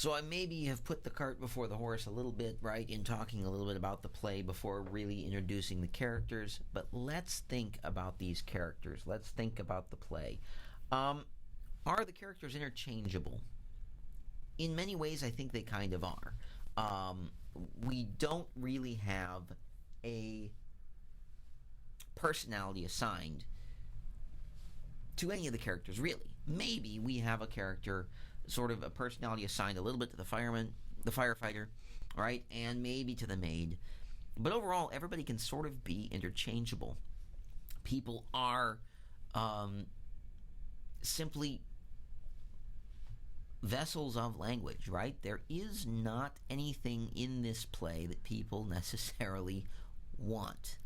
So I maybe have put the cart before the horse a little bit, right, in talking a little bit about the play before really introducing the characters. But let's think about these characters. Let's think about the play. Are the characters interchangeable? In many ways, I think they kind of are. We don't really have a personality assigned to any of the characters, really. Maybe we have a character, sort of a personality assigned a little bit to the fireman, the firefighter, right, and maybe to the maid. But overall, everybody can sort of be interchangeable. People are simply vessels of language, right? There is not anything in this play that people necessarily want.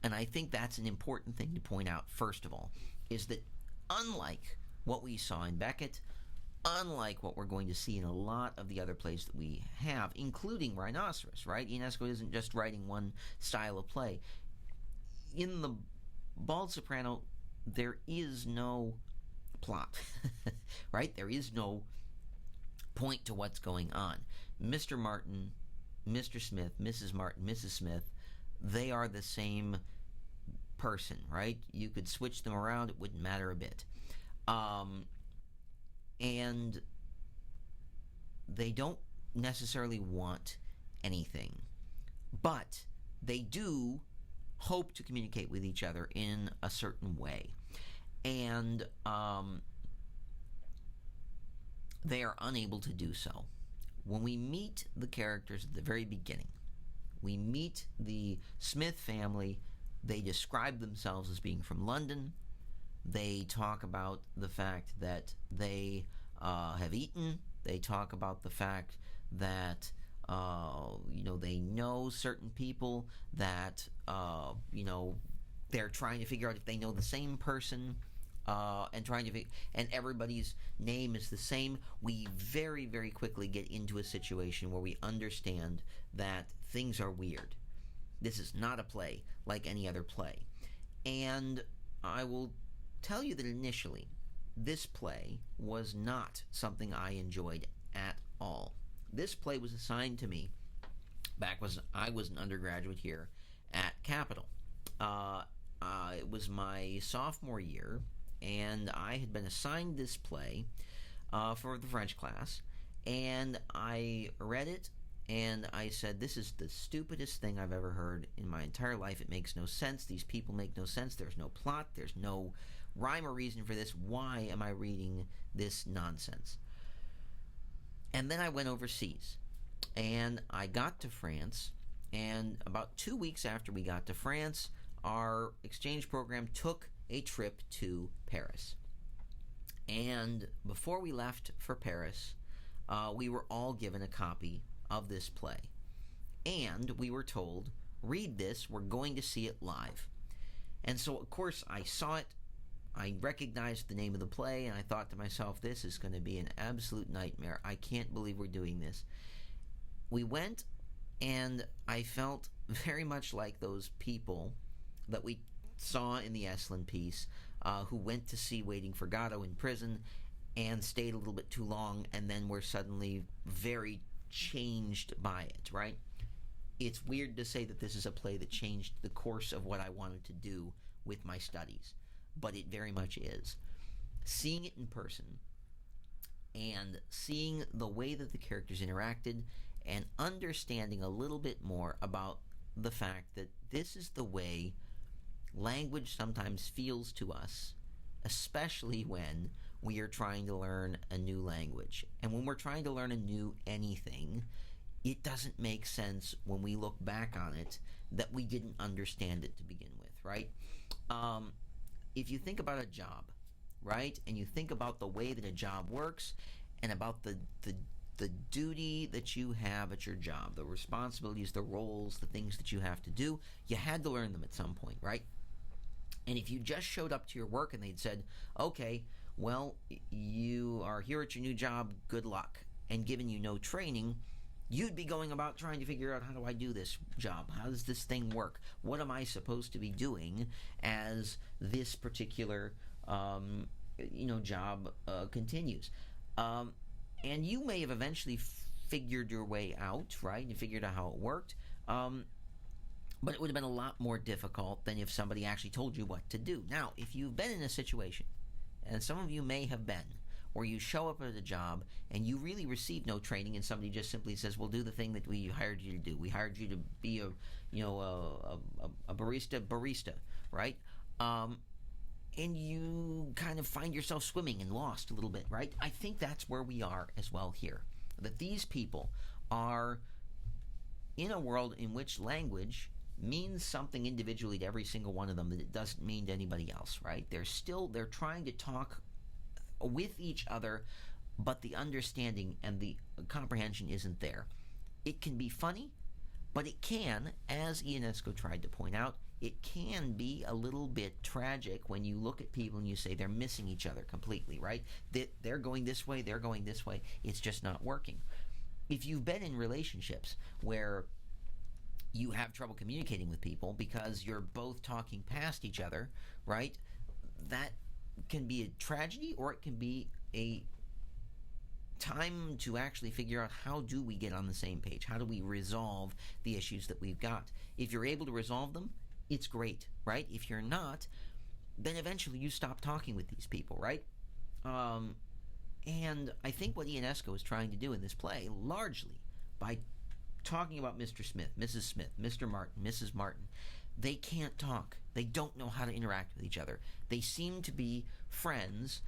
And I think that's an important thing to point out, first of all, is that unlike what we saw in Beckett, unlike what we're going to see in a lot of the other plays that we have, including Rhinoceros, right? Ionesco isn't just writing one style of play. In the Bald Soprano, there is no plot, right? There is no point to what's going on. Mr. Martin, Mr. Smith, Mrs. Martin, Mrs. Smith, they are the same person, right? You could switch them around, it wouldn't matter a bit. And they don't necessarily want anything, but they do hope to communicate with each other in a certain way. And they are unable to do so. When we meet the characters at the very beginning, we meet the Smith family. They describe themselves as being from London. They talk about the fact that they have eaten. They talk about the fact that they know certain people, that they're trying to figure out if they know the same person, and everybody's name is the same. We very, very quickly get into a situation where we understand that things are weird. This is not a play like any other play. And I will tell you that initially, this play was not something I enjoyed at all. This play was assigned to me back when I was an undergraduate here at Capital. It was my sophomore year, and I had been assigned this play for the French class, and I read it, and I said, this is the stupidest thing I've ever heard in my entire life. It makes no sense. These people make no sense. There's no plot. There's no rhyme or reason for this. Why am I reading this nonsense? And then I went overseas, and I got to France, and about 2 weeks after we got to France, our exchange program took a trip to Paris. And before we left for Paris, we were all given a copy of this play. And we were told, read this, we're going to see it live. And so, of course, I saw it. I recognized the name of the play, and I thought to myself, this is going to be an absolute nightmare. I can't believe we're doing this. We went, and I felt very much like those people that we saw in the Estlin piece, who went to see Waiting for Godot in prison and stayed a little bit too long, and then were suddenly very changed by it, right? It's weird to say that this is a play that changed the course of what I wanted to do with my studies, but it very much is. Seeing it in person and seeing the way that the characters interacted and understanding a little bit more about the fact that this is the way language sometimes feels to us, especially when we are trying to learn a new language. And when we're trying to learn a new anything, it doesn't make sense when we look back on it that we didn't understand it to begin with, right? If you think about a job, right, and you think about the way that a job works and about the duty that you have at your job, the responsibilities, the roles, the things that you have to do, you had to learn them at some point, right? And if you just showed up to your work and they'd said, okay, well, you are here at your new job, good luck, and given you no training, you'd be going about trying to figure out, how do I do this job? How does this thing work? What am I supposed to be doing as this particular job continues? And you may have eventually figured your way out, right? And figured out how it worked. But it would have been a lot more difficult than if somebody actually told you what to do. Now, if you've been in a situation, and some of you may have been, or you show up at a job and you really receive no training, and somebody just simply says, "Well, do the thing that we hired you to do. We hired you to be a barista, right?" And you kind of find yourself swimming and lost a little bit, right? I think that's where we are as well here. That these people are in a world in which language means something individually to every single one of them that it doesn't mean to anybody else, right? They're trying to talk with each other, but the understanding and the comprehension isn't there. It can be funny, but it can, as Ionesco tried to point out, it can be a little bit tragic when you look at people and you say they're missing each other completely, right? They're going this way, they're going this way. It's just not working. If you've been in relationships where you have trouble communicating with people because you're both talking past each other, right? That can be a tragedy, or it can be a time to actually figure out, how do we get on the same page? How do we resolve the issues that we've got? If you're able to resolve them, it's great, right? If you're not, then eventually you stop talking with these people, right? And I think what Ionesco is trying to do in this play, largely by talking about Mr. Smith, Mrs. Smith, Mr. Martin, Mrs. Martin, they can't talk. They don't know how to interact with each other. They seem to be friends,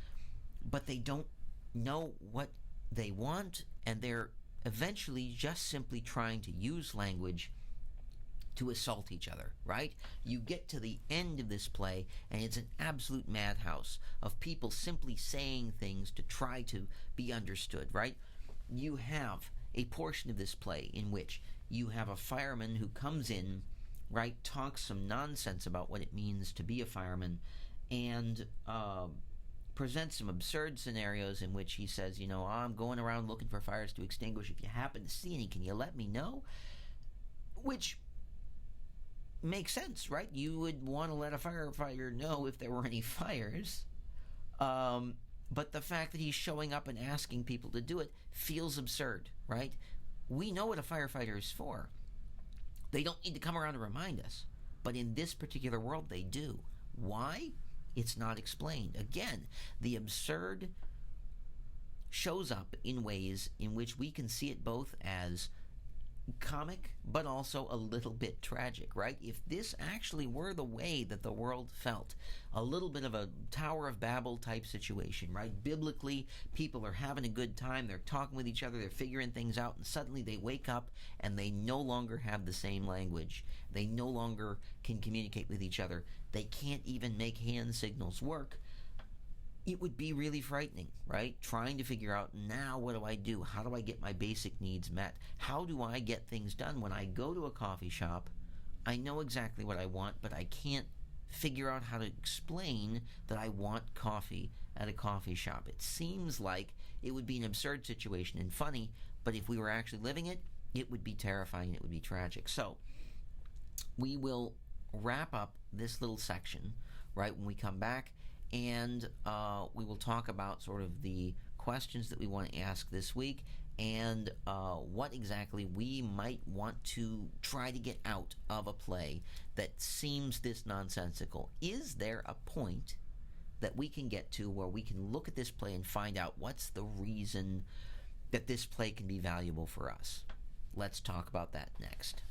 but they don't know what they want, and they're eventually just simply trying to use language to assault each other, right? You get to the end of this play, and it's an absolute madhouse of people simply saying things to try to be understood, right? You have a portion of this play in which you have a fireman who comes in, right, talks some nonsense about what it means to be a fireman, and presents some absurd scenarios in which he says, I'm going around looking for fires to extinguish. If you happen to see any, can you let me know? Which makes sense, right? You would want to let a firefighter know if there were any fires. But the fact that he's showing up and asking people to do it feels absurd, right? We know what a firefighter is for. They don't need to come around to remind us. But in this particular world, they do. Why? It's not explained. Again, the absurd shows up in ways in which we can see it both as comic, but also a little bit tragic, right? If this actually were the way that the world felt, a little bit of a Tower of Babel type situation, right? Biblically, people are having a good time, they're talking with each other, they're figuring things out, and suddenly they wake up and they no longer have the same language. They no longer can communicate with each other. They can't even make hand signals work. It would be really frightening, right? Trying to figure out, now what do I do? How do I get my basic needs met? How do I get things done? When I go to a coffee shop, I know exactly what I want, but I can't figure out how to explain that I want coffee at a coffee shop. It seems like it would be an absurd situation and funny, but if we were actually living it, it would be terrifying, it would be tragic. So, we will wrap up this little section, right, when we come back. And we will talk about sort of the questions that we want to ask this week, and what exactly we might want to try to get out of a play that seems this nonsensical. Is there a point that we can get to where we can look at this play and find out what's the reason that this play can be valuable for us? Let's talk about that next.